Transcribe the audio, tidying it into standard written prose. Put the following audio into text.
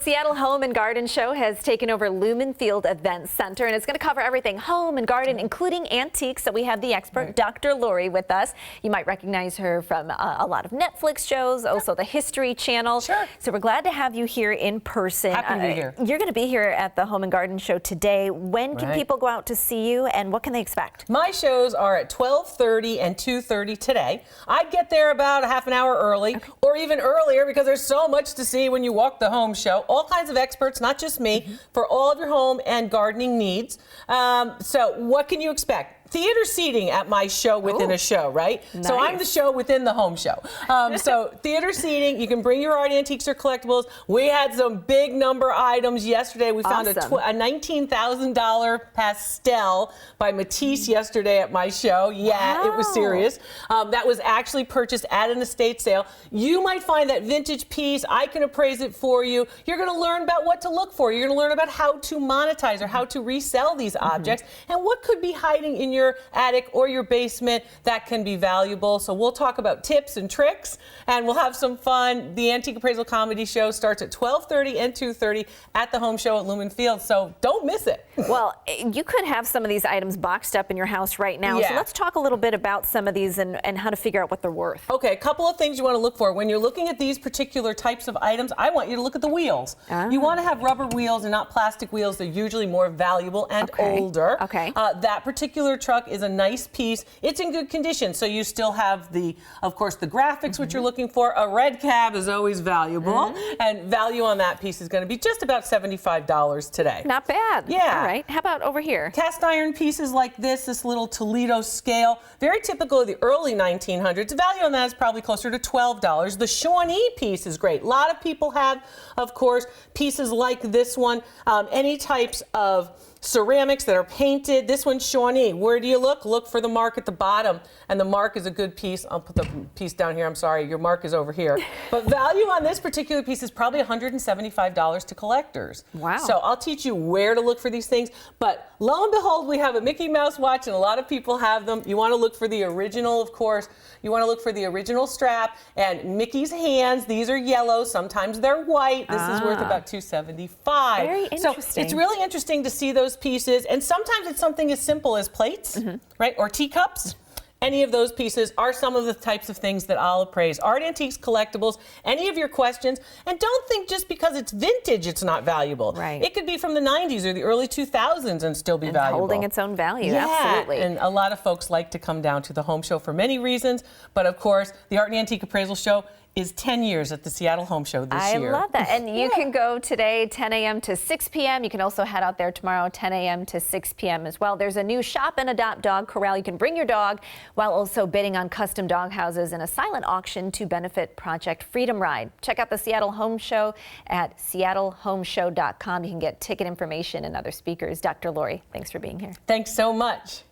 Seattle Home and Garden Show has taken over Lumen Field Event Center, and it's going to cover everything home and garden, including antiques. So we have the expert, Dr. Lori, with us. You might recognize her from a lot of Netflix shows, also the History Channel. Sure. So we're glad to have you here in person. Happy to be here. You're going to be here at the Home and Garden Show today. When can people go out to see you, and what can they expect? My shows are at 12:30 and 2:30 today. I'd get there about a half an hour early, or even earlier, because there's so much to see when you walk the home show. All kinds of experts, not just me, for all of your home and gardening needs. So what can you expect? Theater seating at my show within a show, right? Nice. So I'm the show within the home show. So theater seating, you can bring your art, antiques, or collectibles. We had some big number items yesterday. We found a $19,000 pastel by Matisse yesterday at my show. Yeah, it was serious. That was actually purchased at an estate sale. You might find that vintage piece. I can appraise it for you. You're going to learn about what to look for. You're going to learn about how to monetize or how to resell these objects and what could be hiding in your attic or your basement that can be valuable. So we'll talk about tips and tricks, and we'll have some fun. The Antique Appraisal Comedy Show starts at 12:30 and 2:30 at the home show at Lumen Field, so don't miss it. Well, you could have some of these items boxed up in your house right now. So let's talk a little bit about some of these and how to figure out what they're worth. Okay, a couple of things you want to look for. When you're looking at these particular types of items, I want you to look at the wheels. You want to have rubber wheels and not plastic wheels. They're usually more valuable and older. That particular truck is a nice piece. It's in good condition, so you still have of course, the graphics, which you're looking for. A red cab is always valuable, and value on that piece is going to be just about $75 today. Not bad. Yeah. All right. How about over here? Cast iron pieces like this little Toledo scale, very typical of the early 1900s. The value on that is probably closer to $12. The Shawnee piece is great. A lot of people have, of course, pieces like this one. Any types of ceramics that are painted. This one's Shawnee. Where do you look? Look for the mark at the bottom, and the mark is a good piece. I'll put the piece down here. I'm sorry, your mark is over here. But value on this particular piece is probably $175 to collectors. Wow. So I'll teach you where to look for these things. But lo and behold, we have a Mickey Mouse watch, and a lot of people have them. You want to look for the original, of course. You want to look for the original strap and Mickey's hands. These are yellow. Sometimes they're white. This is worth about $275. Very interesting. So it's really interesting to see those pieces, and sometimes it's something as simple as plates, right, or teacups. Any of those pieces are some of the types of things that I'll appraise. Art, antiques, collectibles, any of your questions. And don't think just because it's vintage it's not valuable. Right. It could be from the 90s or the early 2000s and still be valuable. Holding its own value, yeah. Absolutely. And a lot of folks like to come down to the home show for many reasons. But of course, the Art and Antique Appraisal Show is 10 years at the Seattle Home Show this year. I love that. And you can go today 10 a.m. to 6 p.m. You can also head out there tomorrow 10 a.m. to 6 p.m. as well. There's a new Shop and Adopt dog corral. You can bring your dog while also bidding on custom dog houses and a silent auction to benefit Project Freedom Ride. Check out the Seattle Home Show at seattlehomeshow.com. You can get ticket information and other speakers. Dr. Lori, thanks for being here. Thanks so much.